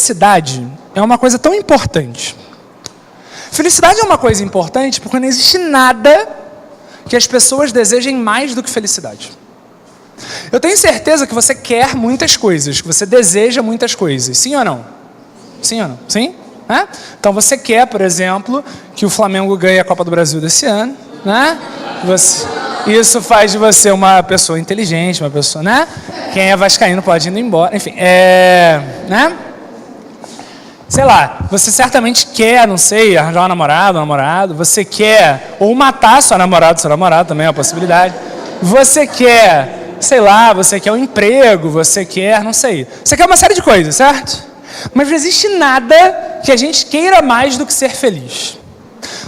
felicidade é uma coisa tão importante. Felicidade é uma coisa importante porque não existe nada que as pessoas desejem mais do que felicidade. Eu tenho certeza que você quer muitas coisas, que você deseja muitas coisas. Sim ou não? Sim ou não? Sim? É? Então você quer, por exemplo, que o Flamengo ganhe a Copa do Brasil desse ano, né? Isso faz de você uma pessoa inteligente, uma pessoa, né? Quem é vascaíno pode ir embora, enfim, né? Sei lá, você certamente quer, não sei, arranjar um namorado, você quer, ou matar seu namorado também é uma possibilidade. Você quer, sei lá, você quer um emprego, você quer, não sei. Você quer uma série de coisas, certo? Mas não existe nada que a gente queira mais do que ser feliz.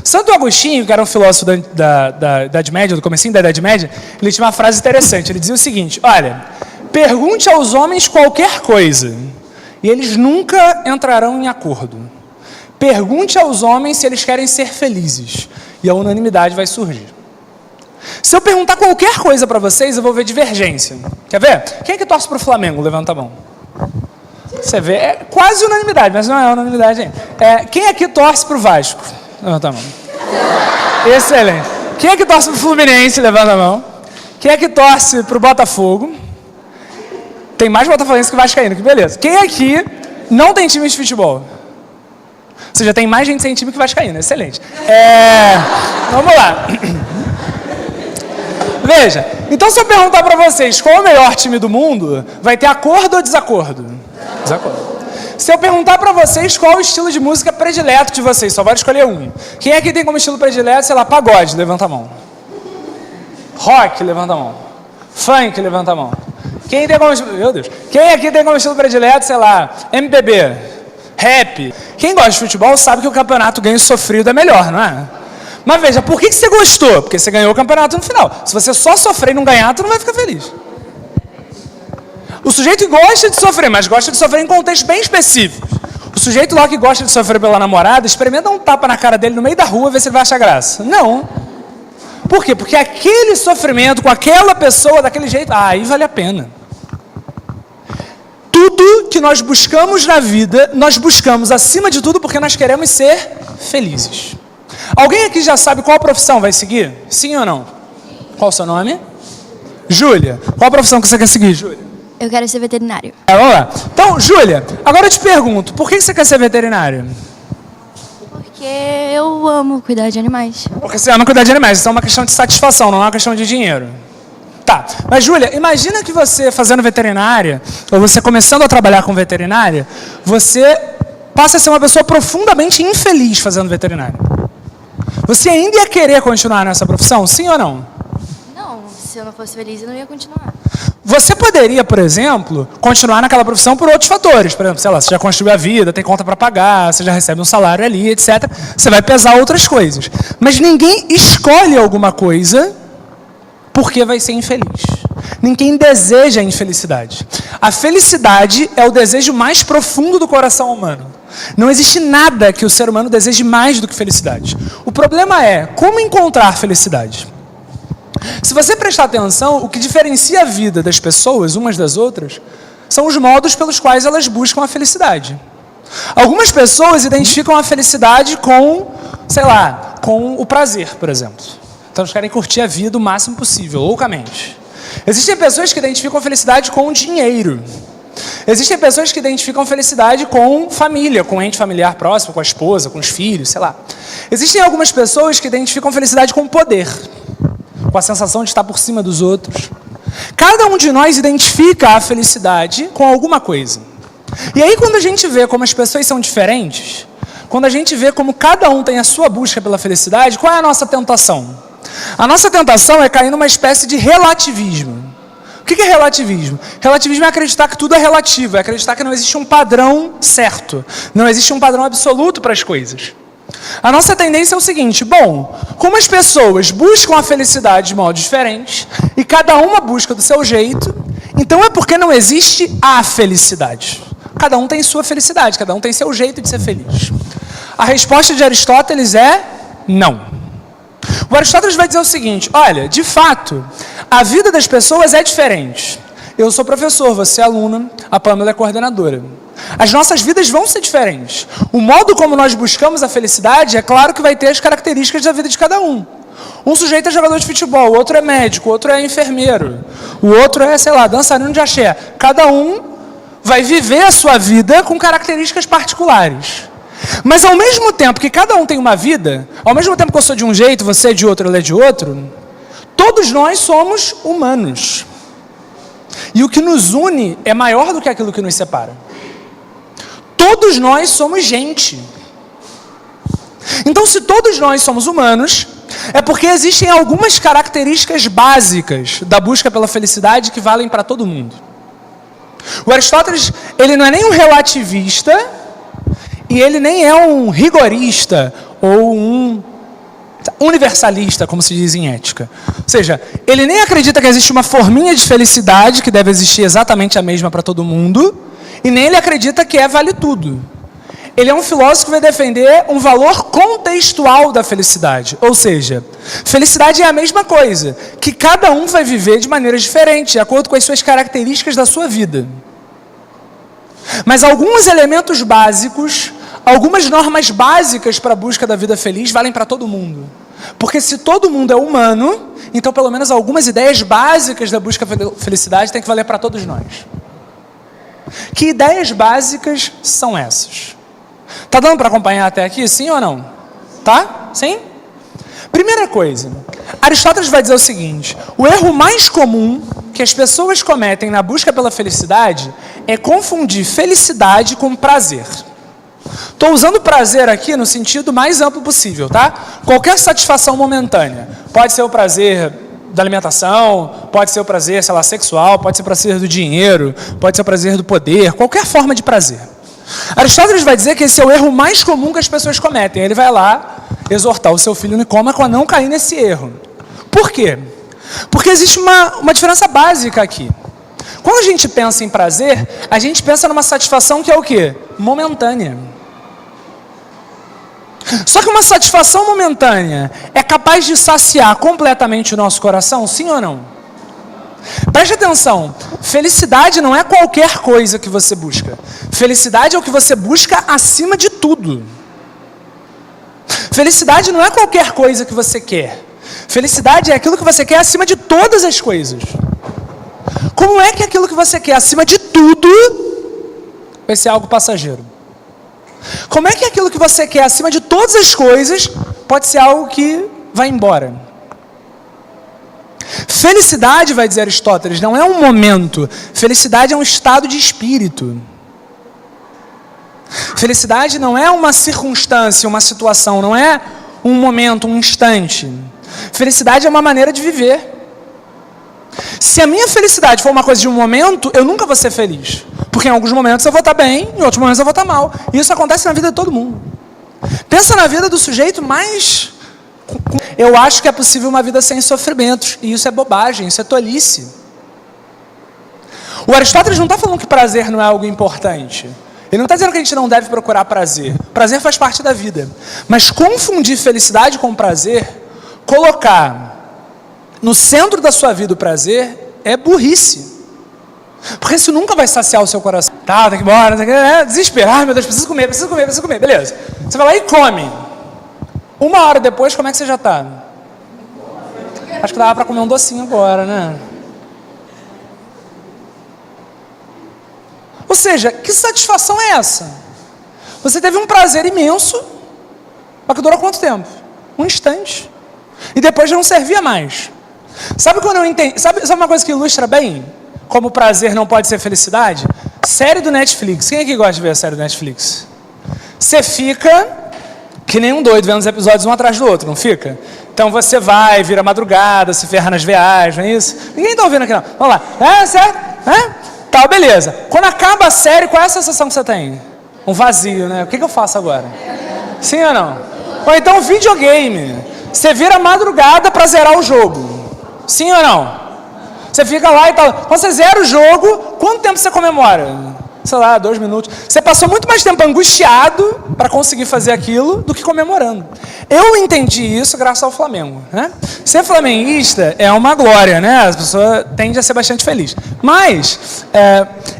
Santo Agostinho, que era um filósofo da Idade Média, do comecinho da Idade Média, ele tinha uma frase interessante. Ele dizia o seguinte: olha, pergunte aos homens qualquer coisa e eles nunca entrarão em acordo. Pergunte aos homens se eles querem ser felizes e a unanimidade vai surgir. Se eu perguntar qualquer coisa para vocês, eu vou ver divergência. Quer ver? Quem é que torce para o Flamengo? Levanta a mão. Você vê, é quase unanimidade, mas não é unanimidade ainda. Quem aqui torce para o Vasco? Levanta a mão. Excelente. Quem é que torce para o Fluminense? Levanta a mão. Quem é que torce para o Botafogo? Tem mais botafoguense que vascaíno, que beleza. Quem aqui não tem time de futebol? Ou seja, tem mais gente sem time que vascaíno, excelente. Vamos lá. Veja, então se eu perguntar para vocês qual é o melhor time do mundo, vai ter acordo ou desacordo? Desacordo. Se eu perguntar para vocês qual é o estilo de música predileto de vocês, só pode escolher um. Quem aqui tem como estilo predileto, sei lá, pagode? Levanta a mão. Rock? Levanta a mão. Funk? Levanta a mão. Quem tem como estilo... Meu Deus. Quem aqui tem como estilo predileto, sei lá, MPB? Rap? Quem gosta de futebol sabe que o campeonato ganho sofrido é melhor, não é? Mas veja, por que você gostou? Porque você ganhou o campeonato no final. Se você só sofrer e não ganhar, tu não vai ficar feliz. O sujeito gosta de sofrer, mas gosta de sofrer em contextos bem específicos. O sujeito lá que gosta de sofrer pela namorada, experimenta um tapa na cara dele no meio da rua, ver se ele vai achar graça. Não. Por quê? Porque aquele sofrimento com aquela pessoa, daquele jeito, aí vale a pena. Tudo que nós buscamos na vida, nós buscamos acima de tudo porque nós queremos ser felizes. Alguém aqui já sabe qual profissão vai seguir? Sim ou não? Qual o seu nome? Júlia. Qual a profissão que você quer seguir, Júlia? Eu quero ser veterinário. Vamos lá. Então, Júlia, agora eu te pergunto, por que você quer ser veterinário? Porque eu amo cuidar de animais. Porque você ama cuidar de animais, isso é uma questão de satisfação, não é uma questão de dinheiro. Tá, mas Júlia, imagina que você fazendo veterinária, ou você começando a trabalhar com veterinária, você passa a ser uma pessoa profundamente infeliz fazendo veterinária. Você ainda ia querer continuar nessa profissão, sim ou não? Não, se eu não fosse feliz, eu não ia continuar. Você poderia, por exemplo, continuar naquela profissão por outros fatores. Por exemplo, sei lá, você já construiu a vida, tem conta para pagar, você já recebe um salário ali, etc. Você vai pesar outras coisas. Mas ninguém escolhe alguma coisa porque vai ser infeliz. Ninguém deseja a infelicidade. A felicidade é o desejo mais profundo do coração humano. Não existe nada que o ser humano deseje mais do que felicidade. O problema é como encontrar felicidade. Se você prestar atenção, o que diferencia a vida das pessoas, umas das outras, são os modos pelos quais elas buscam a felicidade. Algumas pessoas identificam a felicidade com, sei lá, com o prazer, por exemplo. Então eles querem curtir a vida o máximo possível, loucamente. Existem pessoas que identificam a felicidade com dinheiro. Existem pessoas que identificam felicidade com família, com ente familiar próximo, com a esposa, com os filhos, sei lá. Existem algumas pessoas que identificam felicidade com poder, com a sensação de estar por cima dos outros. Cada um de nós identifica a felicidade com alguma coisa. E aí quando a gente vê como as pessoas são diferentes, quando a gente vê como cada um tem a sua busca pela felicidade, qual é a nossa tentação? A nossa tentação é cair numa espécie de relativismo. O que é relativismo? Relativismo é acreditar que tudo é relativo, é acreditar que não existe um padrão certo, não existe um padrão absoluto para as coisas. A nossa tendência é o seguinte: bom, como as pessoas buscam a felicidade de modos diferentes, e cada uma busca do seu jeito, então é porque não existe a felicidade. Cada um tem sua felicidade, cada um tem seu jeito de ser feliz. A resposta de Aristóteles é não. O Aristóteles vai dizer o seguinte: olha, de fato, a vida das pessoas é diferente. Eu sou professor, você é aluna, a Pâmela é coordenadora. As nossas vidas vão ser diferentes. O modo como nós buscamos a felicidade, é claro que vai ter as características da vida de cada um. Um sujeito é jogador de futebol, o outro é médico, o outro é enfermeiro, o outro é, sei lá, dançarino de axé. Cada um vai viver a sua vida com características particulares. Mas ao mesmo tempo que cada um tem uma vida, ao mesmo tempo que eu sou de um jeito, você é de outro, ele é de outro, todos nós somos humanos. E o que nos une é maior do que aquilo que nos separa. Todos nós somos gente. Então, se todos nós somos humanos, é porque existem algumas características básicas da busca pela felicidade que valem para todo mundo. O Aristóteles, ele não é nem um relativista e ele nem é um rigorista ou um universalista, como se diz em ética. Ou seja, ele nem acredita que existe uma forminha de felicidade que deve existir exatamente a mesma para todo mundo, e nem ele acredita que vale tudo. Ele é um filósofo que vai defender um valor contextual da felicidade. Ou seja, felicidade é a mesma coisa, que cada um vai viver de maneiras diferentes, de acordo com as suas características da sua vida. Mas alguns elementos básicos, algumas normas básicas para a busca da vida feliz valem para todo mundo. Porque se todo mundo é humano, então pelo menos algumas ideias básicas da busca pela felicidade têm que valer para todos nós. Que ideias básicas são essas? Tá dando para acompanhar até aqui, sim ou não? Tá? Sim? Primeira coisa, Aristóteles vai dizer o seguinte: o erro mais comum que as pessoas cometem na busca pela felicidade é confundir felicidade com prazer. Estou usando prazer aqui no sentido mais amplo possível, tá? Qualquer satisfação momentânea. Pode ser o prazer da alimentação, pode ser o prazer, sei lá, sexual, pode ser o prazer do dinheiro, pode ser o prazer do poder, qualquer forma de prazer. Aristóteles vai dizer que esse é o erro mais comum que as pessoas cometem. Ele vai lá exortar o seu filho Nicômaco a não cair nesse erro. Por quê? Porque existe uma diferença básica aqui. Quando a gente pensa em prazer, a gente pensa numa satisfação que é o quê? Momentânea. Só que uma satisfação momentânea é capaz de saciar completamente o nosso coração, sim ou não? Preste atenção, felicidade não é qualquer coisa que você busca. Felicidade é o que você busca acima de tudo. Felicidade não é qualquer coisa que você quer. Felicidade é aquilo que você quer acima de todas as coisas. Como é que aquilo que você quer acima de tudo vai ser algo passageiro? Como é que aquilo que você quer acima de todas as coisas pode ser algo que vai embora? Felicidade, vai dizer Aristóteles, não é um momento. Felicidade é um estado de espírito. Felicidade não é uma circunstância, uma situação, não é um momento, um instante. Felicidade é uma maneira de viver. Se a minha felicidade for uma coisa de um momento, eu nunca vou ser feliz. Porque em alguns momentos eu vou estar bem, em outros momentos eu vou estar mal. E isso acontece na vida de todo mundo. Pensa na vida do sujeito mais... Eu acho que é possível uma vida sem sofrimentos. E isso é bobagem, isso é tolice. O Aristóteles não está falando que prazer não é algo importante. Ele não está dizendo que a gente não deve procurar prazer. Prazer faz parte da vida. Mas confundir felicidade com prazer, colocar no centro da sua vida o prazer, é burrice. Porque isso nunca vai saciar o seu coração. Tá, tem que ir embora, tem que desesperar, meu Deus, preciso comer, beleza. Você vai lá e come. 1 hora depois, como é que você já está? Acho que dava para comer um docinho agora, né? Ou seja, que satisfação é essa? Você teve um prazer imenso, mas que durou quanto tempo? Um instante. E depois já não servia mais. Sabe quando eu entendi? Sabe uma coisa que ilustra bem como prazer não pode ser felicidade? Série do Netflix. Quem aqui gosta de ver a série do Netflix? Você fica que nem um doido vendo os episódios um atrás do outro, não fica? Então você vai, vira madrugada, se ferra nas viagens, não é isso? Ninguém está ouvindo aqui não. Vamos lá. É, certo? Tá, beleza. Quando acaba a série, qual é a sensação que você tem? Um vazio, né? O que eu faço agora? Sim ou não? Ou então videogame. Você vira madrugada para zerar o jogo. Sim ou não? Você fica lá e tal. Quando você zera o jogo, quanto tempo você comemora? Sei lá, 2 minutos. Você passou muito mais tempo angustiado para conseguir fazer aquilo do que comemorando. Eu entendi isso graças ao Flamengo, né? Ser flamenguista é uma glória, né? As pessoas tendem a ser bastante felizes. Mas,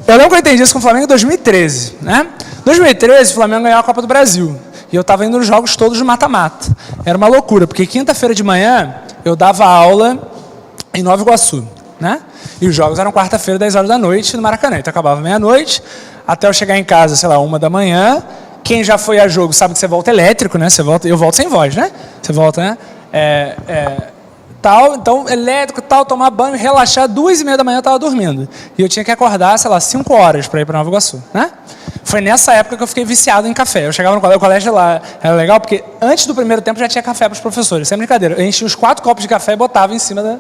eu lembro que eu entendi isso com o Flamengo em 2013, né? Em 2013, o Flamengo ganhou a Copa do Brasil. E eu estava indo nos jogos todos de mata-mata. Era uma loucura, porque quinta-feira de manhã eu dava aula em Nova Iguaçu, né? E os jogos eram quarta-feira, 10 horas da noite, no Maracanã. Então acabava meia-noite, até eu chegar em casa, sei lá, 1 da manhã. Quem já foi a jogo sabe que você volta elétrico, né? Eu volto sem voz, né? Você volta, né? Tal, então, elétrico, tal, tomar banho, relaxar, 2h30 da manhã eu estava dormindo. E eu tinha que acordar, sei lá, 5 horas para ir para Nova Iguaçu, né? Foi nessa época que eu fiquei viciado em café. Eu chegava no colégio, o colégio lá era legal, porque antes do primeiro tempo já tinha café para os professores, sem brincadeira. Eu enchia os 4 copos de café e botava em cima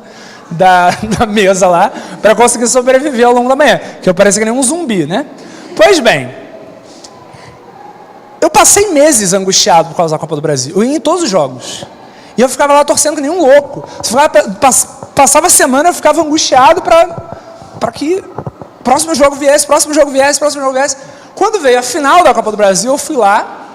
da mesa lá, para conseguir sobreviver ao longo da manhã, que eu parecia que nem um zumbi, né? Pois bem, eu passei meses angustiado por causa da Copa do Brasil. Eu ia em todos os jogos. E eu ficava lá torcendo que nem um louco. Passava a semana, eu ficava angustiado para que próximo jogo viesse. Quando veio a final da Copa do Brasil, eu fui lá,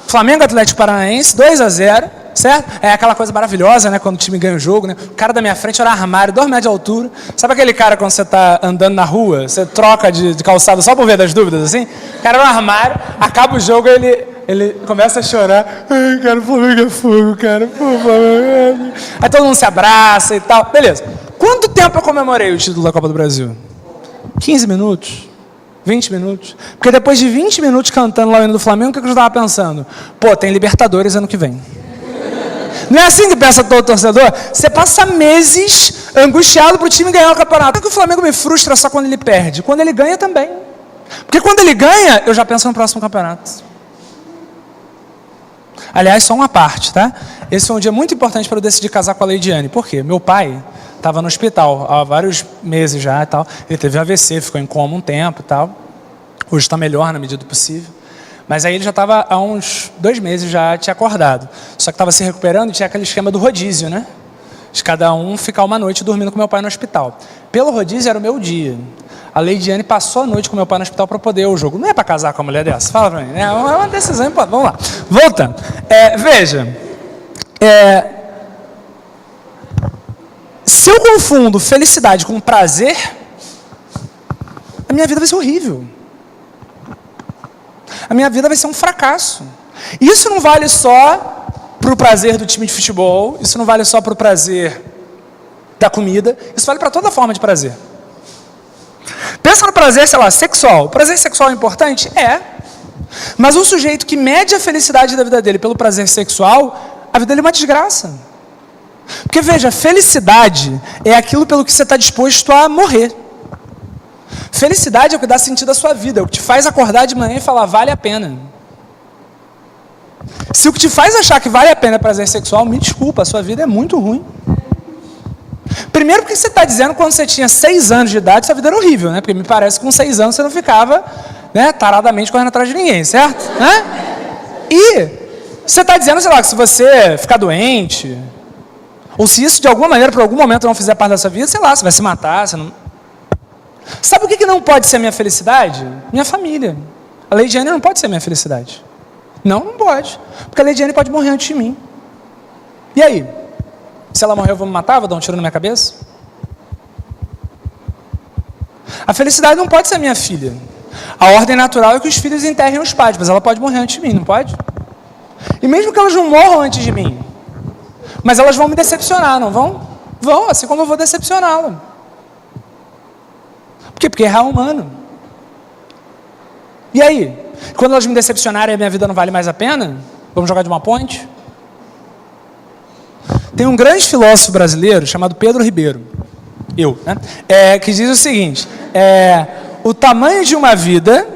Flamengo Atlético Paranaense, 2-0, certo? É aquela coisa maravilhosa, né? Quando o time ganha o jogo, né? O cara da minha frente era armário, 2 metros de altura. Sabe aquele cara quando você está andando na rua, você troca de calçado só por ver das dúvidas, assim? O cara era um armário, acaba o jogo, ele começa a chorar. Ai, cara, o Flamengo é fogo, cara. Pô, Flamengo. Aí todo mundo se abraça e tal. Beleza. Quanto tempo eu comemorei o título da Copa do Brasil? 15 minutos? 20 minutos? Porque depois de 20 minutos cantando lá o hino do Flamengo, o que eu estava pensando? Pô, tem Libertadores ano que vem. Não é assim que pensa todo torcedor? Você passa meses angustiado para o time ganhar o campeonato. Por que o Flamengo me frustra só quando ele perde? Quando ele ganha também. Porque quando ele ganha, eu já penso no próximo campeonato. Aliás, só uma parte, tá? Esse foi um dia muito importante para eu decidir casar com a Leidiane. Por quê? Meu pai estava no hospital há vários meses já e tal. Ele teve AVC, ficou em coma um tempo e tal. Hoje está melhor na medida do possível. Mas aí ele já estava há uns 2 meses já tinha acordado. Só que estava se recuperando e tinha aquele esquema do rodízio, né? De cada um ficar uma noite dormindo com meu pai no hospital. Pelo rodízio era o meu dia. A Leidiane passou a noite com meu pai no hospital para poder ir ao jogo. Não é para casar com uma mulher dessa? Fala para mim. É uma decisão importante. Vamos lá. Voltando. Veja. Se eu confundo felicidade com prazer, a minha vida vai ser horrível. A minha vida vai ser um fracasso. Isso não vale só para o prazer do time de futebol, isso não vale só para o prazer da comida, isso vale para toda forma de prazer. Pensa no prazer, sei lá, sexual. O prazer sexual é importante? É. Mas um sujeito que mede a felicidade da vida dele pelo prazer sexual, a vida dele é uma desgraça. Porque veja, felicidade é aquilo pelo que você está disposto a morrer. Felicidade é o que dá sentido à sua vida, é o que te faz acordar de manhã e falar, vale a pena. Se o que te faz achar que vale a pena prazer sexual, me desculpa, a sua vida é muito ruim. Primeiro porque você está dizendo que quando você tinha 6 anos de idade, sua vida era horrível, né? Porque me parece que com 6 anos você não ficava, né, taradamente correndo atrás de ninguém, certo? Né? E você está dizendo, sei lá, que se você ficar doente, ou se isso de alguma maneira, por algum momento não fizer parte da sua vida, sei lá, você vai se matar, você não... Sabe o que não pode ser minha felicidade? Minha família. A Leidiane não pode ser minha felicidade. Não pode. Porque a Leidiane pode morrer antes de mim. E aí? Se ela morrer, eu vou me matar? Vou dar um tiro na minha cabeça? A felicidade não pode ser minha filha. A ordem natural é que os filhos enterrem os pais, mas ela pode morrer antes de mim, não pode? E mesmo que elas não morram antes de mim, mas elas vão me decepcionar, não vão? Vão, assim como eu vou decepcioná-la. Por quê? Porque errar é humano. E aí? Quando elas me decepcionarem e a minha vida não vale mais a pena, vamos jogar de uma ponte? Tem um grande filósofo brasileiro chamado Pedro Ribeiro, né? Que diz o seguinte, o tamanho de uma vida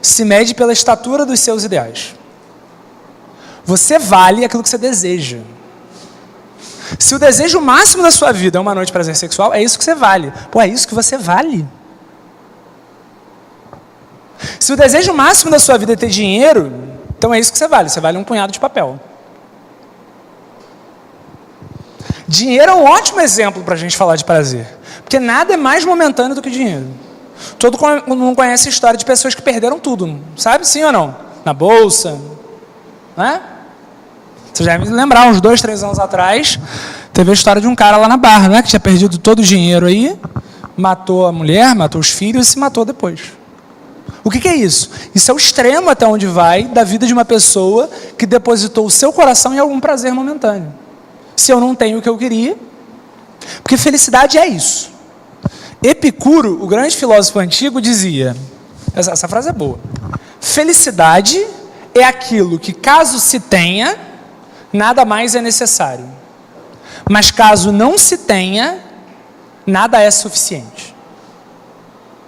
se mede pela estatura dos seus ideais. Você vale aquilo que você deseja. Se o desejo máximo da sua vida é uma noite de prazer sexual, é isso que você vale. Pô, é isso que você vale. Se o desejo máximo da sua vida é ter dinheiro, então é isso que você vale. Você vale um punhado de papel. Dinheiro é um ótimo exemplo para a gente falar de prazer. Porque nada é mais momentâneo do que dinheiro. Todo mundo conhece a história de pessoas que perderam tudo. Sabe, sim ou não? Na bolsa. Né? Você já deve lembrar, uns 2, 3 anos atrás, teve a história de um cara lá na Barra, né? Que tinha perdido todo o dinheiro aí, matou a mulher, matou os filhos e se matou depois. O que é isso? Isso é o extremo até onde vai da vida de uma pessoa que depositou o seu coração em algum prazer momentâneo. Se eu não tenho o que eu queria, porque felicidade é isso. Epicuro, o grande filósofo antigo, dizia, essa frase é boa, felicidade é aquilo que, caso se tenha, nada mais é necessário. Mas caso não se tenha, nada é suficiente.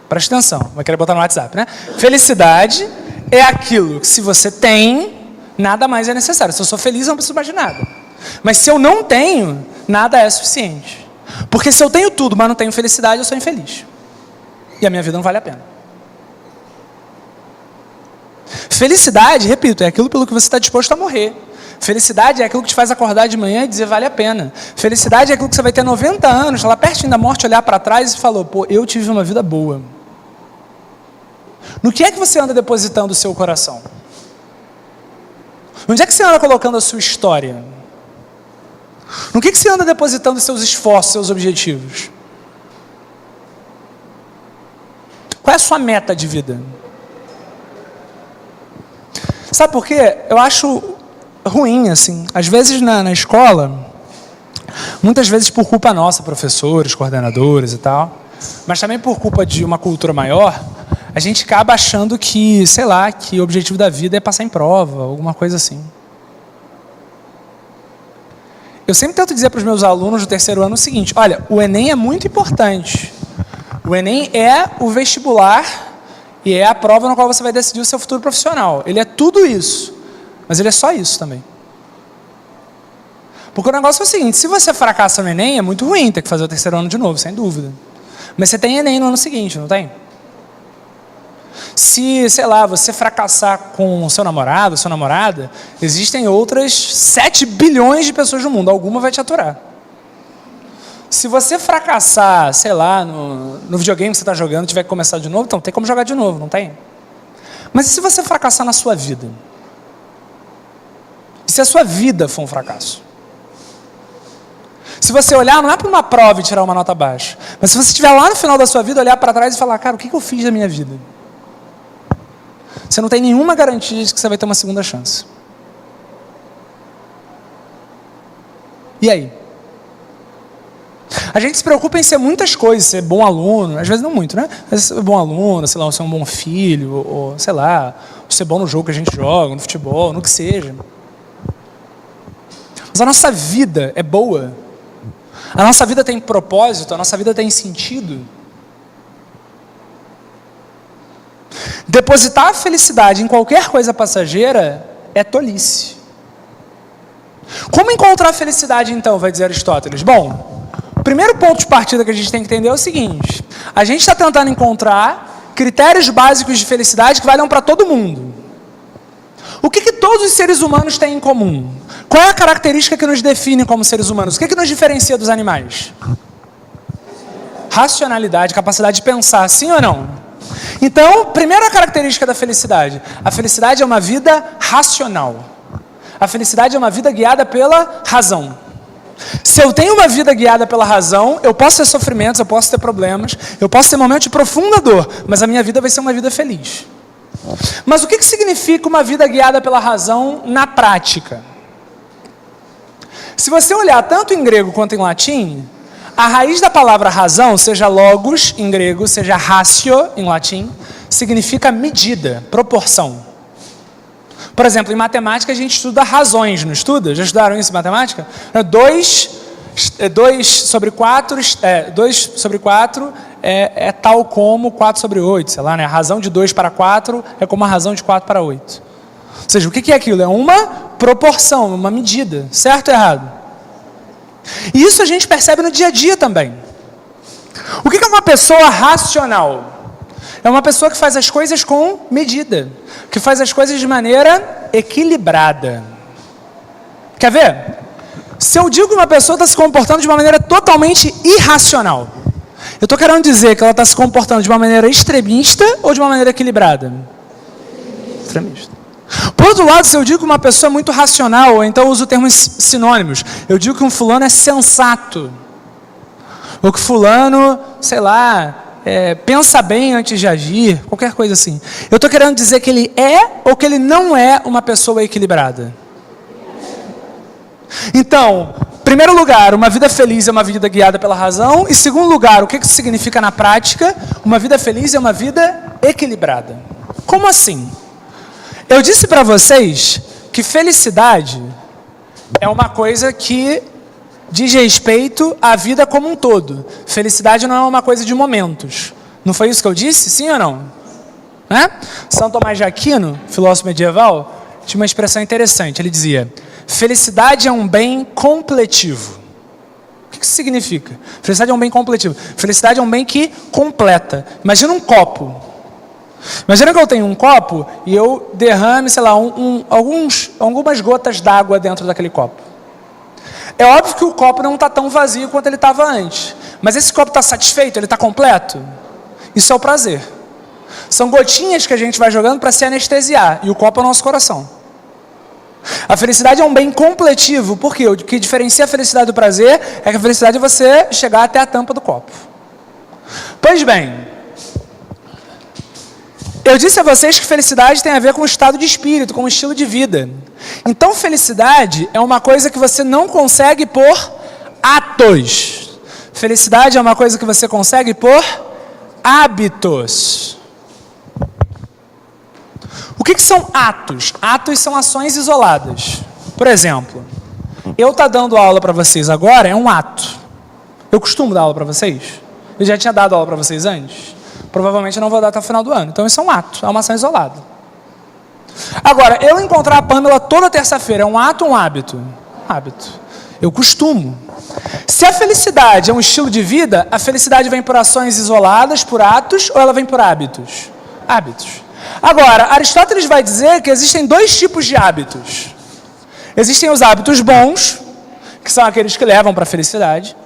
Presta atenção, vai querer botar no WhatsApp, né? Felicidade é aquilo que, se você tem, nada mais é necessário. Se eu sou feliz, eu não preciso mais de nada. Mas se eu não tenho, nada é suficiente. Porque se eu tenho tudo, mas não tenho felicidade, eu sou infeliz. E a minha vida não vale a pena. Felicidade, repito, é aquilo pelo que você está disposto a morrer. Felicidade é aquilo que te faz acordar de manhã e dizer vale a pena. Felicidade é aquilo que você vai ter 90 anos, lá pertinho da morte, olhar para trás e falou, pô, eu tive uma vida boa. No que é que você anda depositando o seu coração? Onde é que você anda colocando a sua história? No que você anda depositando os seus esforços, seus objetivos? Qual é a sua meta de vida? Sabe por quê? Eu acho ruim, assim. Às vezes na escola, muitas vezes por culpa nossa, professores, coordenadores e tal, mas também por culpa de uma cultura maior, a gente acaba achando que, sei lá, que o objetivo da vida é passar em prova, alguma coisa assim. Eu sempre tento dizer para os meus alunos do terceiro ano o seguinte, olha, o Enem é muito importante. O Enem é o vestibular e é a prova na qual você vai decidir o seu futuro profissional. Ele é tudo isso, mas ele é só isso também. Porque o negócio é o seguinte, se você fracassa no Enem, é muito ruim ter que fazer o terceiro ano de novo, sem dúvida. Mas você tem Enem no ano seguinte, não tem? Se, sei lá, você fracassar com o seu namorado, sua namorada, existem outras 7 bilhões de pessoas no mundo, alguma vai te aturar. Se você fracassar, sei lá, no videogame que você está jogando, tiver que começar de novo, então tem como jogar de novo, não tem? Mas e se você fracassar na sua vida? E se a sua vida for um fracasso? Se você olhar, não é para uma prova e tirar uma nota baixa, mas se você estiver lá no final da sua vida, olhar para trás e falar, cara, o que eu fiz da minha vida? Você não tem nenhuma garantia de que você vai ter uma segunda chance. E aí? A gente se preocupa em ser muitas coisas, ser bom aluno, às vezes não muito, né? Mas ser bom aluno, sei lá, ser um bom filho, ou sei lá, ser bom no jogo que a gente joga, no futebol, no que seja. Mas a nossa vida é boa. A nossa vida tem propósito, a nossa vida tem sentido. Depositar a felicidade em qualquer coisa passageira é tolice. Como encontrar a felicidade então, vai dizer Aristóteles? Bom, o primeiro ponto de partida que a gente tem que entender é o seguinte, a gente está tentando encontrar critérios básicos de felicidade que valham para todo mundo. O que todos os seres humanos têm em comum? Qual é a característica que nos define como seres humanos? O que nos diferencia dos animais? Racionalidade, capacidade de pensar, sim ou não? Então, primeira característica da felicidade. A felicidade é uma vida racional. A felicidade é uma vida guiada pela razão. Se eu tenho uma vida guiada pela razão, eu posso ter sofrimentos, eu posso ter problemas, eu posso ter momentos de profunda dor, mas a minha vida vai ser uma vida feliz. Mas o que significa uma vida guiada pela razão na prática? Se você olhar tanto em grego quanto em latim, a raiz da palavra razão, seja logos em grego, seja ratio em latim, significa medida, proporção. Por exemplo, em matemática a gente estuda razões, não estuda? Já estudaram isso em matemática? 2 sobre 4 é tal como 4 sobre 8, sei lá, né? A razão de 2 para 4 é como a razão de 4 para 8. Ou seja, o que é aquilo? É uma proporção, uma medida, certo ou errado? E isso a gente percebe no dia a dia também. O que é uma pessoa racional? É uma pessoa que faz as coisas com medida, que faz as coisas de maneira equilibrada. Quer ver? Se eu digo que uma pessoa está se comportando de uma maneira totalmente irracional, eu estou querendo dizer que ela está se comportando de uma maneira extremista ou de uma maneira equilibrada? Extremista. Por outro lado, se eu digo que uma pessoa é muito racional, ou então eu uso termos sinônimos, eu digo que um fulano é sensato, ou que fulano, sei lá, pensa bem antes de agir, qualquer coisa assim. Eu estou querendo dizer que ele é ou que ele não é uma pessoa equilibrada. Então, em primeiro lugar, uma vida feliz é uma vida guiada pela razão. E segundo lugar, o que isso significa na prática? Uma vida feliz é uma vida equilibrada. Como assim? Eu disse para vocês que felicidade é uma coisa que diz respeito à vida como um todo. Felicidade não é uma coisa de momentos. Não foi isso que eu disse? Sim ou não? São Tomás de Aquino, filósofo medieval, tinha uma expressão interessante. Ele dizia: felicidade é um bem completivo. O que isso significa? Felicidade é um bem completivo. Felicidade é um bem que completa. Imagina um copo. Imagina que eu tenho um copo e eu derrame, sei lá, algumas gotas d'água dentro daquele copo. É óbvio que o copo não está tão vazio quanto ele estava antes. Mas esse copo está satisfeito? Ele está completo? Isso é o prazer. São gotinhas que a gente vai jogando para se anestesiar. E o copo é o nosso coração. A felicidade é um bem completivo. Por quê? O que diferencia a felicidade do prazer é que a felicidade é você chegar até a tampa do copo. Pois bem, eu disse a vocês que felicidade tem a ver com o estado de espírito, com o estilo de vida. Então, felicidade é uma coisa que você não consegue por atos. Felicidade é uma coisa que você consegue por hábitos. O que são atos? Atos são ações isoladas. Por exemplo, eu estar dando aula para vocês agora é um ato. Eu costumo dar aula para vocês? Eu já tinha dado aula para vocês antes? Provavelmente não vou dar até o final do ano. Então isso é um ato, é uma ação isolada. Agora, eu encontrar a Pâmela toda terça-feira é um ato ou um hábito? Um hábito. Eu costumo. Se a felicidade é um estilo de vida, a felicidade vem por ações isoladas, por atos, ou ela vem por hábitos? Hábitos. Agora, Aristóteles vai dizer que existem dois tipos de hábitos. Existem os hábitos bons, que são aqueles que levam para a felicidade,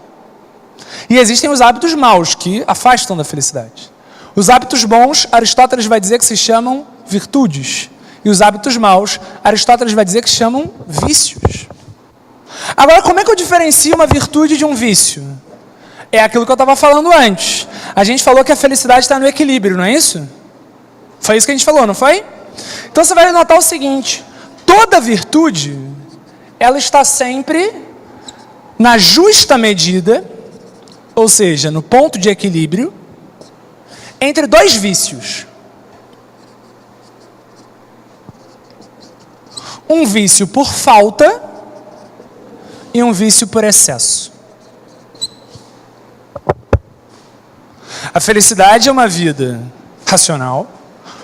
e existem os hábitos maus, que afastam da felicidade. Os hábitos bons, Aristóteles vai dizer que se chamam virtudes. E os hábitos maus, Aristóteles vai dizer que se chamam vícios. Agora, como é que eu diferencio uma virtude de um vício? É aquilo que eu estava falando antes. A gente falou que a felicidade está no equilíbrio, não é isso? Foi isso que a gente falou, não foi? Então você vai notar o seguinte: toda virtude, ela está sempre na justa medida, ou seja, no ponto de equilíbrio, entre dois vícios. Um vício por falta e um vício por excesso. A felicidade é uma vida racional,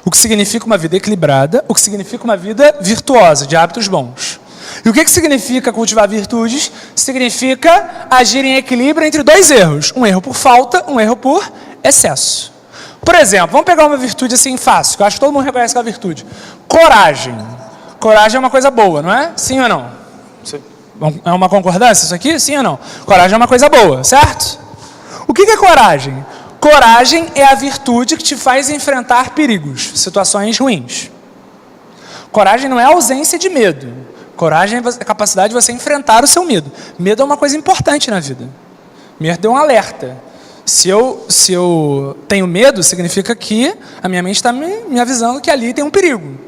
o que significa uma vida equilibrada, o que significa uma vida virtuosa, de hábitos bons. E o que significa cultivar virtudes? Significa agir em equilíbrio entre dois erros. Um erro por falta, um erro por excesso. Por exemplo, vamos pegar uma virtude assim fácil, que eu acho que todo mundo reconhece aquela virtude. Coragem. Coragem é uma coisa boa, não é? Sim ou não? É uma concordância isso aqui? Sim ou não? Coragem é uma coisa boa, certo? O que é coragem? Coragem é a virtude que te faz enfrentar perigos, situações ruins. Coragem não é ausência de medo. Coragem é a capacidade de você enfrentar o seu medo. Medo é uma coisa importante na vida. Medo é um alerta. Se eu tenho medo, significa que a minha mente está me avisando que ali tem um perigo.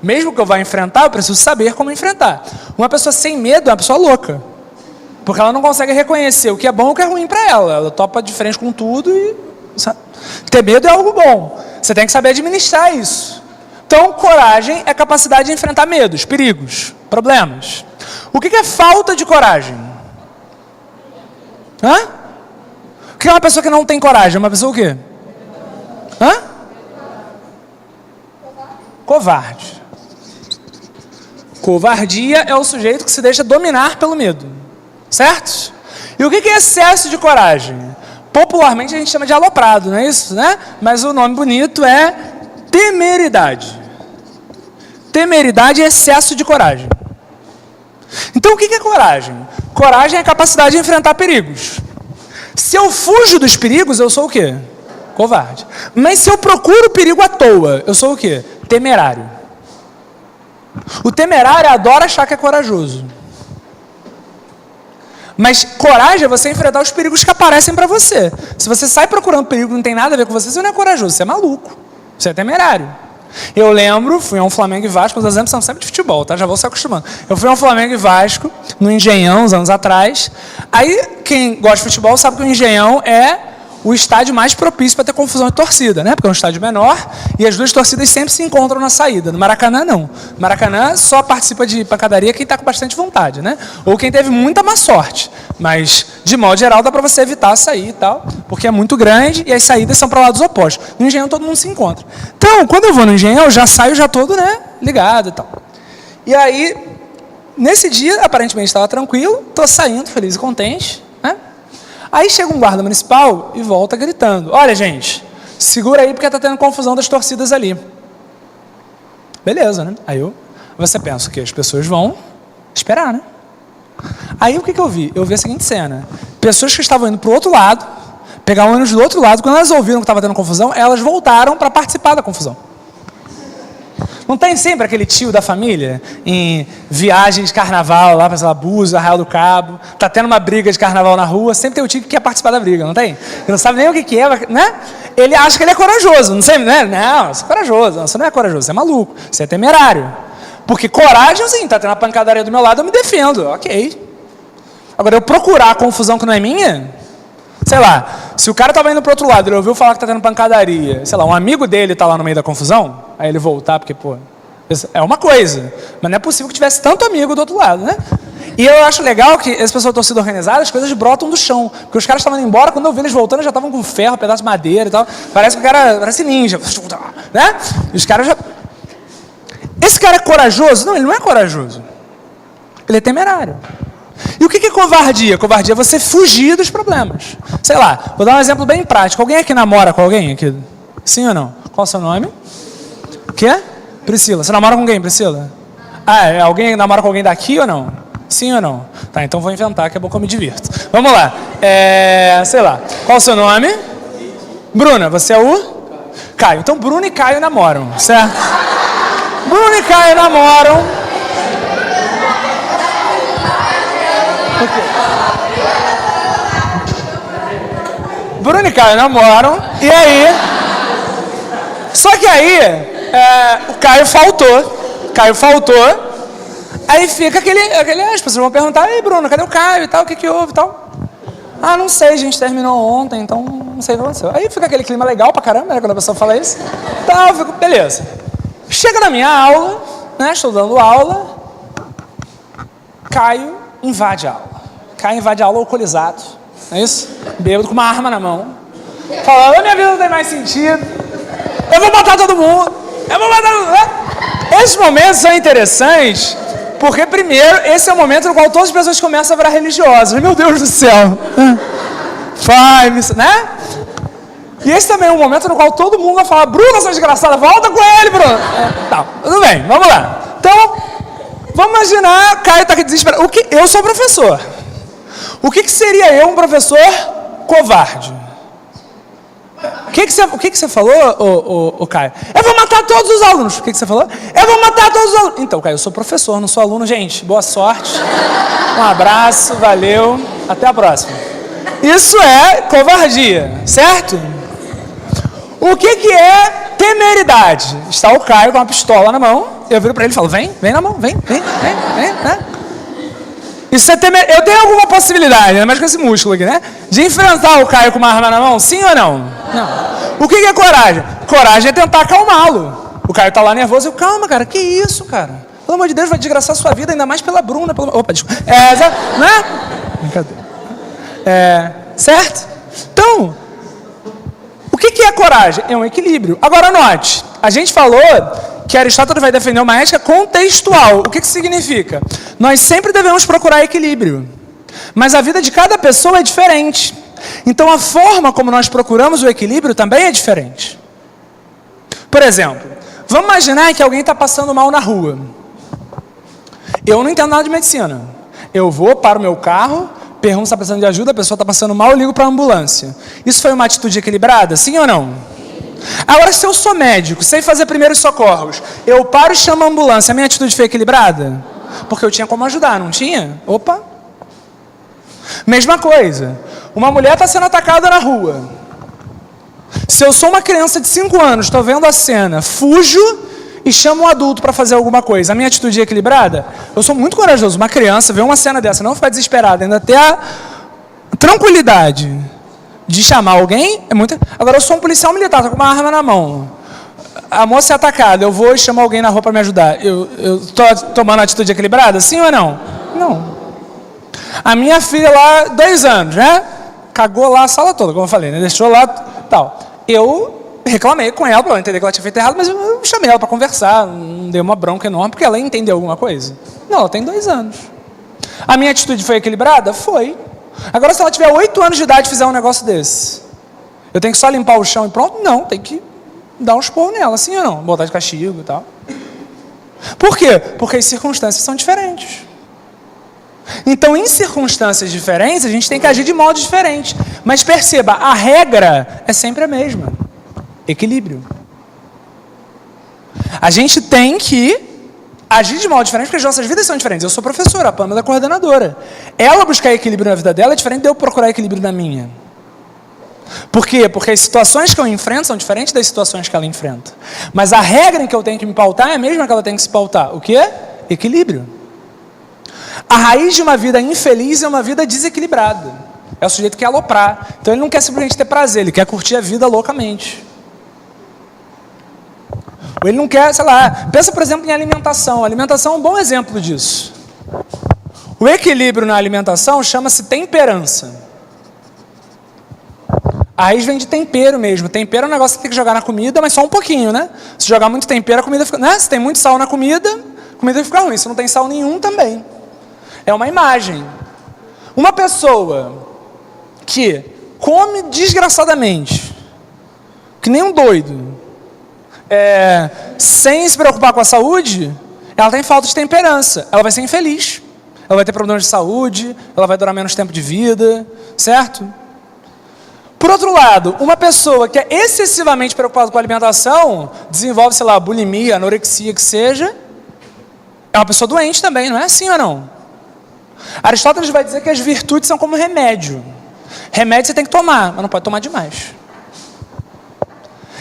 Mesmo que eu vá enfrentar, eu preciso saber como enfrentar. Uma pessoa sem medo é uma pessoa louca. Porque ela não consegue reconhecer o que é bom e o que é ruim para ela. Ela topa de frente com tudo e... ter medo é algo bom. Você tem que saber administrar isso. Então, coragem é a capacidade de enfrentar medos, perigos, problemas. O que é falta de coragem? O que é uma pessoa que não tem coragem? Uma pessoa o quê? Covarde. Covardia é o sujeito que se deixa dominar pelo medo. Certo? E o que é excesso de coragem? Popularmente a gente chama de aloprado, não é isso? Né? Mas o nome bonito é temeridade. Temeridade é excesso de coragem. Então o que é coragem? Coragem é a capacidade de enfrentar perigos. Se eu fujo dos perigos, eu sou o quê? Covarde. Mas se eu procuro perigo à toa, eu sou o quê? Temerário. O temerário adora achar que é corajoso. Mas coragem é você enfrentar os perigos que aparecem para você. Se você sai procurando perigo que não tem nada a ver com você, você não é corajoso, você é maluco. Você é temerário. Eu lembro, fui a um Flamengo e Vasco, os exemplos são sempre de futebol, tá? Já vou se acostumando. Eu fui a um Flamengo e Vasco, no Engenhão, uns anos atrás. Aí, quem gosta de futebol sabe que o Engenhão é o estádio mais propício para ter confusão de torcida, né? Porque é um estádio menor e as duas torcidas sempre se encontram na saída. No Maracanã, não. No Maracanã só participa de pancadaria quem está com bastante vontade, né? Ou quem teve muita má sorte. Mas, de modo geral, dá para você evitar sair e tal, porque é muito grande e as saídas são para lados opostos. No Engenhão todo mundo se encontra. Então, quando eu vou no Engenhão, eu já saio já todo, né, ligado e tal. E aí, nesse dia, aparentemente estava tranquilo, estou saindo feliz e contente, né? Aí chega um guarda municipal e volta gritando: olha, gente, segura aí porque está tendo confusão das torcidas ali. Beleza, né? Aí você pensa que as pessoas vão esperar, né? Aí o que eu vi? Eu vi a seguinte cena: pessoas que estavam indo para o outro lado, pegar o ônibus do outro lado, quando elas ouviram que estava tendo confusão, elas voltaram para participar da confusão. Não tem sempre aquele tio da família em viagem de carnaval lá para, sei lá, Búzios, Arraial do Cabo, tá tendo uma briga de carnaval na rua, sempre tem o tio que quer participar da briga, não tem? Que não sabe nem o que é, né? Ele acha que ele é corajoso, não sei, né? Não, você é corajoso, não, você não é corajoso, você é maluco, você é temerário. Porque coragem, assim, tá tendo uma pancadaria do meu lado, eu me defendo, ok. Agora, eu procurar a confusão que não é minha, sei lá, se o cara estava indo para o outro lado, ele ouviu falar que está tendo pancadaria, sei lá, um amigo dele está lá no meio da confusão, aí ele voltar, porque, pô, é uma coisa, mas não é possível que tivesse tanto amigo do outro lado, né? E eu acho legal que esse pessoal da torcida organizada, as coisas brotam do chão, porque os caras estavam indo embora, quando eu vi eles voltando, já estavam com ferro, pedaço de madeira e tal, parece que o cara, parece ninja, né? E os caras já... Esse cara é corajoso? Não, ele não é corajoso, ele é temerário. E o que é covardia? Covardia é você fugir dos problemas. Sei lá, vou dar um exemplo bem prático. Alguém aqui namora com alguém? Aqui? Sim ou não? Qual é o seu nome? O quê? Priscila. Você namora com quem, Priscila? Ah, alguém namora com alguém daqui ou não? Sim ou não? Tá, então vou inventar, que é bom que eu me divirto. Vamos lá. Sei lá. Qual é o seu nome? Bruna. Você é o? Caio. Então Bruno e Caio namoram, certo? Bruno e Caio namoram. Bruno e Caio namoram, e aí... Só que aí, o Caio faltou, aí fica aquele... As pessoas vão perguntar: ei, Bruno, cadê o Caio e tal, o que houve e tal? Ah, não sei, a gente terminou ontem, então não sei o que aconteceu. Aí fica aquele clima legal pra caramba, né, quando a pessoa fala isso. Então, eu fico, beleza. Chega na minha aula, né, estou dando aula, Caio invade a aula. Caio invade a aula alcoolizado, não é isso? Bêbado, com uma arma na mão, falando: a minha vida não tem mais sentido, eu vou matar todo mundo, eu vou matar todo mundo. Esses momentos são interessantes, porque primeiro, esse é o momento no qual todas as pessoas começam a virar religiosas. Meu Deus do céu, vai, né? E esse também é um momento no qual todo mundo vai falar: Bruna, essa desgraçada, volta com ele, Bruna. Tá, tudo bem, vamos lá. Então, vamos imaginar, Caio está aqui desesperado. Eu sou professor. O que seria eu, um professor covarde? O que você falou, Caio? Eu vou matar todos os alunos. O que você falou? Eu vou matar todos os alunos. Então, Caio, eu sou professor, não sou aluno. Gente, boa sorte. Um abraço, valeu. Até a próxima. Isso é covardia, certo? O que é temeridade? Está o Caio com uma pistola na mão. Eu viro para ele e falo: vem na mão, vem, né? Isso é eu tenho alguma possibilidade, ainda mais com esse músculo aqui, né? De enfrentar o Caio com uma arma na mão, sim ou não? Não. O que é coragem? Coragem é tentar acalmá-lo. O Caio tá lá nervoso, eu: calma, cara, que isso, cara? Pelo amor de Deus, vai desgraçar a sua vida, ainda mais pela Bruna. Opa, desculpa. Né? Brincadeira. Certo? Então, o que é coragem? É um equilíbrio. Agora, note, a gente falou que Aristóteles vai defender uma ética contextual. O que significa? Nós sempre devemos procurar equilíbrio, mas a vida de cada pessoa é diferente. Então, a forma como nós procuramos o equilíbrio também é diferente. Por exemplo, vamos imaginar que alguém está passando mal na rua. Eu não entendo nada de medicina. Eu vou para o meu carro, pergunto se está precisando de ajuda, a pessoa está passando mal, eu ligo para a ambulância. Isso foi uma atitude equilibrada? Sim ou não? Agora, se eu sou médico, sei fazer primeiros socorros, eu paro e chamo a ambulância, a minha atitude foi equilibrada? Porque eu tinha como ajudar, não tinha? Opa! Mesma coisa, uma mulher está sendo atacada na rua. Se eu sou uma criança de 5 anos, estou vendo a cena, fujo e chamo um adulto para fazer alguma coisa, a minha atitude é equilibrada? Eu sou muito corajoso, uma criança vê uma cena dessa, não ficar desesperada, ainda ter a tranquilidade de chamar alguém, é muito... Agora, eu sou um policial militar, estou com uma arma na mão, a moça é atacada, eu vou chamar alguém na rua para me ajudar, eu estou tomando a atitude equilibrada, sim ou não? Não. A minha filha lá, 2 anos, né? Cagou lá a sala toda, como eu falei, né? Deixou lá, tal. Eu reclamei com ela, para ela entender que ela tinha feito errado, mas eu chamei ela para conversar, não dei uma bronca enorme, porque ela entendeu alguma coisa. Não, ela tem 2 anos. A minha atitude foi equilibrada? Foi. Agora, se ela tiver 8 anos de idade e fizer um negócio desse, eu tenho que só limpar o chão e pronto? Não, tem que dar um esporro nela, sim ou não? Botar de castigo e tal. Por quê? Porque as circunstâncias são diferentes. Então, em circunstâncias diferentes, a gente tem que agir de modo diferente. Mas perceba, a regra é sempre a mesma. Equilíbrio. A gente tem que agir de modo diferente, porque as nossas vidas são diferentes. Eu sou professora, a Pamela é coordenadora. Ela buscar equilíbrio na vida dela é diferente de eu procurar equilíbrio na minha. Por quê? Porque as situações que eu enfrento são diferentes das situações que ela enfrenta. Mas a regra em que eu tenho que me pautar é a mesma que ela tem que se pautar. O quê? Equilíbrio. A raiz de uma vida infeliz é uma vida desequilibrada. É o sujeito que quer aloprar. Então ele não quer simplesmente ter prazer, ele quer curtir a vida loucamente. Ou ele não quer, sei lá, pensa por exemplo em alimentação. A alimentação é um bom exemplo disso. O equilíbrio na alimentação chama-se temperança. A raiz vem de tempero mesmo. Tempero é um negócio que tem que jogar na comida, mas só um pouquinho, né? Se jogar muito tempero, a comida fica... Né? Se tem muito sal na comida, a comida fica ruim. Se não tem sal nenhum, também. É uma imagem. Uma pessoa que come desgraçadamente, que nem um doido, sem se preocupar com a saúde, ela tem falta de temperança. Ela vai ser infeliz. Ela vai ter problemas de saúde, ela vai durar menos tempo de vida, certo? Por outro lado, uma pessoa que é excessivamente preocupada com a alimentação, desenvolve, sei lá, bulimia, anorexia, que seja, é uma pessoa doente também, não é assim ou não? Aristóteles vai dizer que as virtudes são como remédio. Remédio você tem que tomar, mas não pode tomar demais.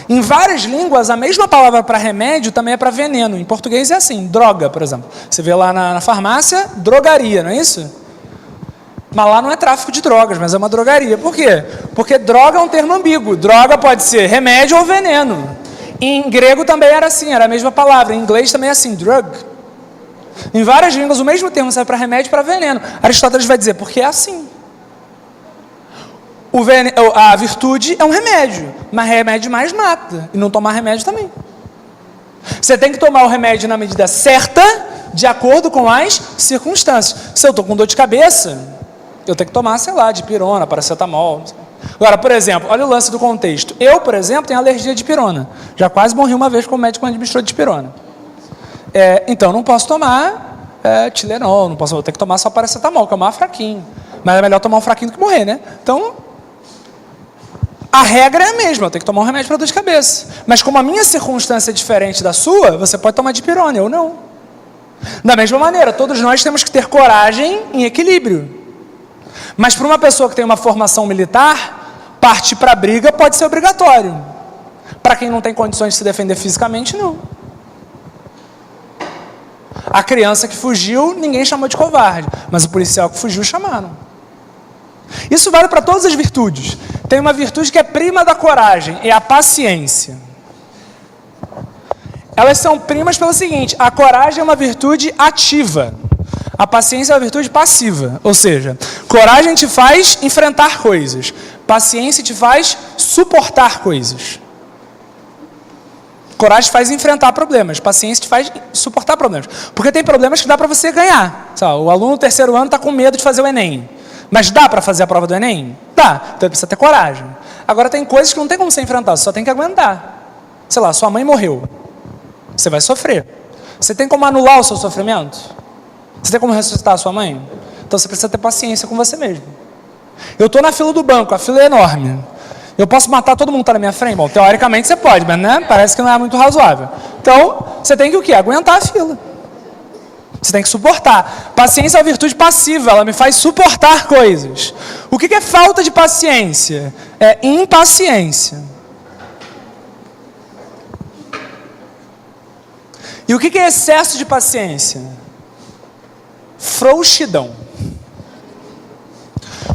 Em várias línguas, a mesma palavra para remédio também é para veneno. Em português é assim, droga, por exemplo. Você vê lá na farmácia, drogaria, não é isso? Mas lá não é tráfico de drogas, mas é uma drogaria. Por quê? Porque droga é um termo ambíguo. Droga pode ser remédio ou veneno. Em grego também era assim, era a mesma palavra. Em inglês também é assim, drug. Em várias línguas o mesmo termo serve para remédio e para veneno. Aristóteles vai dizer, porque é assim. A virtude é um remédio, mas remédio mais mata. E não tomar remédio também. Você tem que tomar o remédio na medida certa, de acordo com as circunstâncias. Se eu estou com dor de cabeça, eu tenho que tomar, sei lá, dipirona, paracetamol. Agora, por exemplo, olha o lance do contexto. Eu, por exemplo, tenho alergia de dipirona. Já quase morri uma vez com o médico quando administrou dipirona. Então, não posso tomar Tilenol, não posso, vou ter que tomar só paracetamol, que é o mais fraquinho. Mas é melhor tomar um fraquinho do que morrer, né? Então, a regra é a mesma, eu tenho que tomar um remédio para dor de cabeça. Mas como a minha circunstância é diferente da sua, você pode tomar dipirona, ou não. Da mesma maneira, todos nós temos que ter coragem em equilíbrio. Mas para uma pessoa que tem uma formação militar, partir para a briga pode ser obrigatório. Para quem não tem condições de se defender fisicamente, não. A criança que fugiu, ninguém chamou de covarde, mas o policial que fugiu, chamaram. Isso vale para todas as virtudes. Tem uma virtude que é prima da coragem, é a paciência. Elas são primas pelo seguinte, a coragem é uma virtude ativa. A paciência é uma virtude passiva, ou seja, coragem te faz enfrentar coisas, paciência te faz suportar coisas. Coragem faz enfrentar problemas, paciência te faz suportar problemas. Porque tem problemas que dá para você ganhar. Sabe, o aluno do 3º ano está com medo de fazer o Enem, mas dá para fazer a prova do Enem? Dá, então ele precisa ter coragem. Agora tem coisas que não tem como você enfrentar, você só tem que aguentar. Sei lá, sua mãe morreu, você vai sofrer. Você tem como anular o seu sofrimento? Você tem como ressuscitar a sua mãe? Então você precisa ter paciência com você mesmo. Eu estou na fila do banco, a fila é enorme. Eu posso matar todo mundo que está na minha frente? Bom, teoricamente você pode, mas né, parece que não é muito razoável. Então, você tem que o quê? Aguentar a fila. Você tem que suportar. Paciência é uma virtude passiva, ela me faz suportar coisas. O que é falta de paciência? É impaciência. E o que é excesso de paciência? Frouxidão.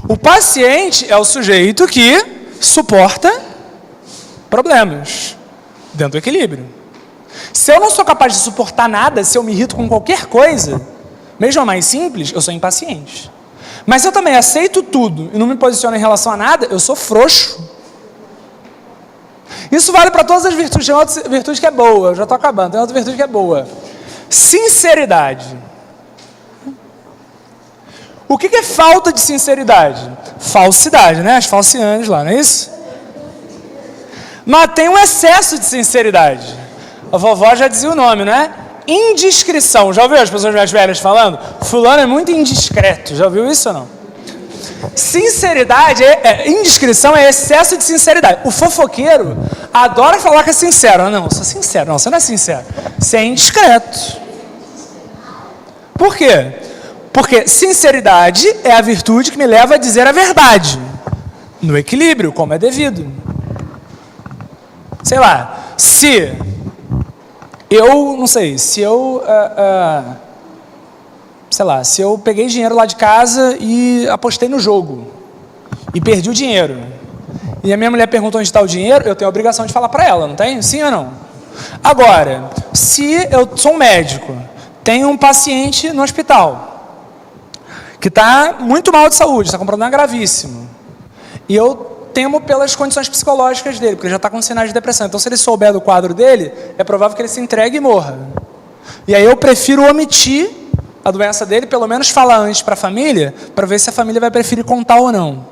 O paciente é o sujeito que suporta problemas dentro do equilíbrio. Se eu não sou capaz de suportar nada, se eu me irrito com qualquer coisa, mesmo a mais simples, eu sou impaciente. Mas se eu também aceito tudo e não me posiciono em relação a nada, eu sou frouxo. Isso vale para todas as virtudes. Tem outra virtude que é boa, eu já estou acabando, tem outra virtude que é boa. Sinceridade. O que é falta de sinceridade? Falsidade, né? As falcianes lá, não é isso? Mas tem um excesso de sinceridade. A vovó já dizia o nome, né? Indiscrição. Já ouviu as pessoas mais velhas falando? Fulano é muito indiscreto. Já ouviu isso ou não? Sinceridade, indiscrição é excesso de sinceridade. O fofoqueiro adora falar que é sincero. Não, eu sou sincero. Não, você não é sincero. Você é indiscreto. Por quê? Porque sinceridade é a virtude que me leva a dizer a verdade. No equilíbrio, como é devido. Sei lá, se eu peguei dinheiro lá de casa e apostei no jogo e perdi o dinheiro, e a minha mulher perguntou onde está o dinheiro, eu tenho a obrigação de falar para ela, não tem? Sim ou não? Agora, se eu sou um médico, tenho um paciente no hospital que está muito mal de saúde, está com um problema gravíssimo, e eu temo pelas condições psicológicas dele, porque ele já está com sinais de depressão. Então, se ele souber do quadro dele, é provável que ele se entregue e morra. E aí eu prefiro omitir a doença dele, pelo menos falar antes para a família, para ver se a família vai preferir contar ou não.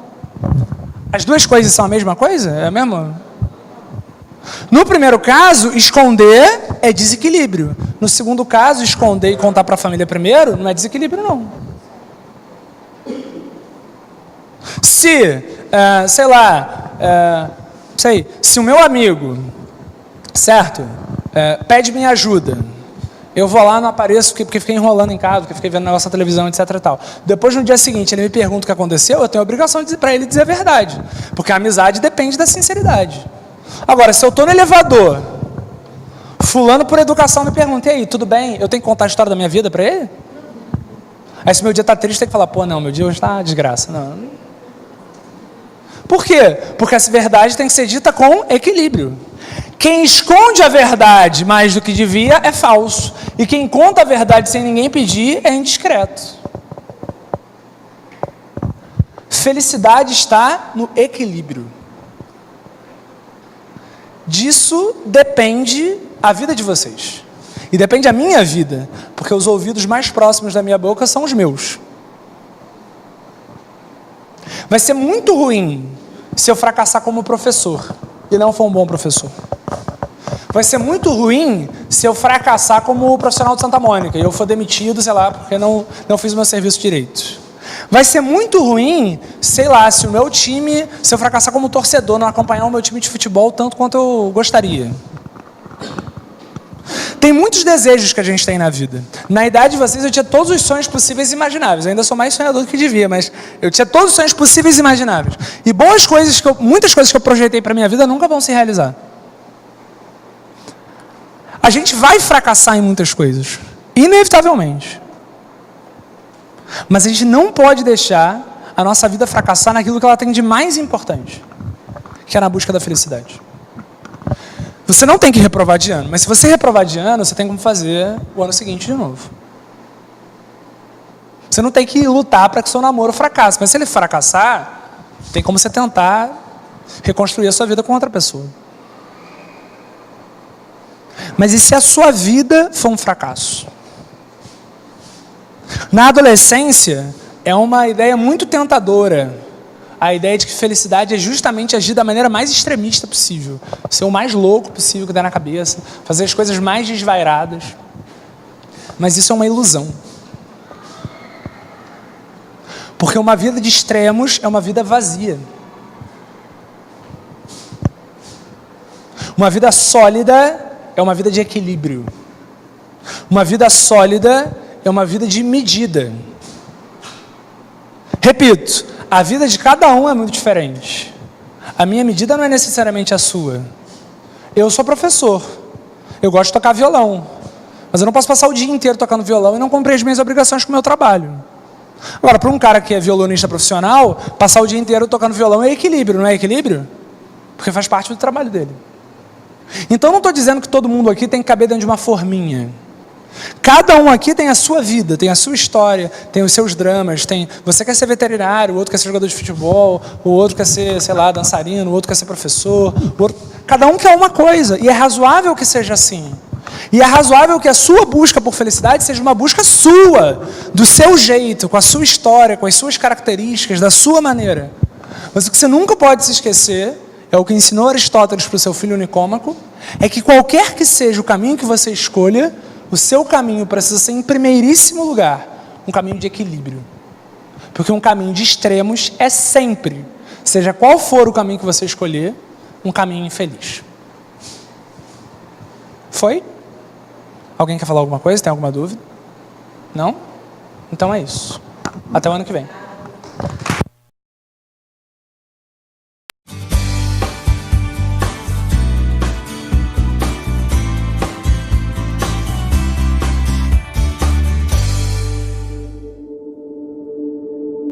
As duas coisas são a mesma coisa? É a mesma? No primeiro caso, esconder é desequilíbrio. No segundo caso, esconder e contar para a família primeiro, não é desequilíbrio, não. Se, se o meu amigo, certo, pede minha ajuda, eu vou lá, não apareço porque fiquei enrolando em casa, porque fiquei vendo negócio na televisão, etc e tal. Depois, no dia seguinte, ele me pergunta o que aconteceu, eu tenho a obrigação de dizer para ele dizer a verdade, porque a amizade depende da sinceridade. Agora, se eu estou no elevador, fulano por educação me pergunta, e aí, tudo bem? Eu tenho que contar a história da minha vida para ele? Aí se meu dia está triste, tem que falar, pô, não, meu dia hoje está uma desgraça. Não. Por quê? Porque essa verdade tem que ser dita com equilíbrio. Quem esconde a verdade mais do que devia é falso. E quem conta a verdade sem ninguém pedir é indiscreto. Felicidade está no equilíbrio. Disso depende a vida de vocês. E depende a minha vida, porque os ouvidos mais próximos da minha boca são os meus. Vai ser muito ruim se eu fracassar como professor e não for um bom professor. Vai ser muito ruim se eu fracassar como profissional de Santa Mônica e eu for demitido, sei lá, porque não fiz o meu serviço direito. Vai ser muito ruim, sei lá, se eu fracassar como torcedor, não acompanhar o meu time de futebol tanto quanto eu gostaria. Tem muitos desejos que a gente tem na vida. Na idade de vocês, eu tinha todos os sonhos possíveis e imagináveis. Eu ainda sou mais sonhador do que devia, mas eu tinha todos os sonhos possíveis e imagináveis. E muitas coisas que eu projetei para a minha vida nunca vão se realizar. A gente vai fracassar em muitas coisas, inevitavelmente. Mas a gente não pode deixar a nossa vida fracassar naquilo que ela tem de mais importante, que é na busca da felicidade. Você não tem que reprovar de ano, mas se você reprovar de ano, você tem como fazer o ano seguinte de novo. Você não tem que lutar para que o seu namoro fracasse, mas se ele fracassar, tem como você tentar reconstruir a sua vida com outra pessoa. Mas e se a sua vida for um fracasso? Na adolescência, é uma ideia muito tentadora. A ideia de que felicidade é justamente agir da maneira mais extremista possível. Ser o mais louco possível que der na cabeça. Fazer as coisas mais desvairadas. Mas isso é uma ilusão. Porque uma vida de extremos é uma vida vazia. Uma vida sólida é uma vida de equilíbrio. Uma vida sólida é uma vida de medida. Repito, a vida de cada um é muito diferente. A minha medida não é necessariamente a sua. Eu sou professor. Eu gosto de tocar violão. Mas eu não posso passar o dia inteiro tocando violão e não cumprir as minhas obrigações com o meu trabalho. Agora, para um cara que é violonista profissional, passar o dia inteiro tocando violão é equilíbrio, não é equilíbrio? Porque faz parte do trabalho dele. Então, não estou dizendo que todo mundo aqui tem que caber dentro de uma forminha. Cada um aqui tem a sua vida, tem a sua história, tem os seus dramas. Você quer ser veterinário, o outro quer ser jogador de futebol, o outro quer ser, sei lá, dançarino, o outro quer ser professor. Cada um quer uma coisa, e é razoável que seja assim. E é razoável que a sua busca por felicidade seja uma busca sua, do seu jeito, com a sua história, com as suas características, da sua maneira. Mas o que você nunca pode se esquecer, é o que ensinou Aristóteles para o seu filho Nicômaco, é que qualquer que seja o caminho que você escolha, o seu caminho precisa ser, em primeiríssimo lugar, um caminho de equilíbrio. Porque um caminho de extremos é sempre, seja qual for o caminho que você escolher, um caminho infeliz. Foi? Alguém quer falar alguma coisa? Tem alguma dúvida? Não? Então é isso. Até o ano que vem.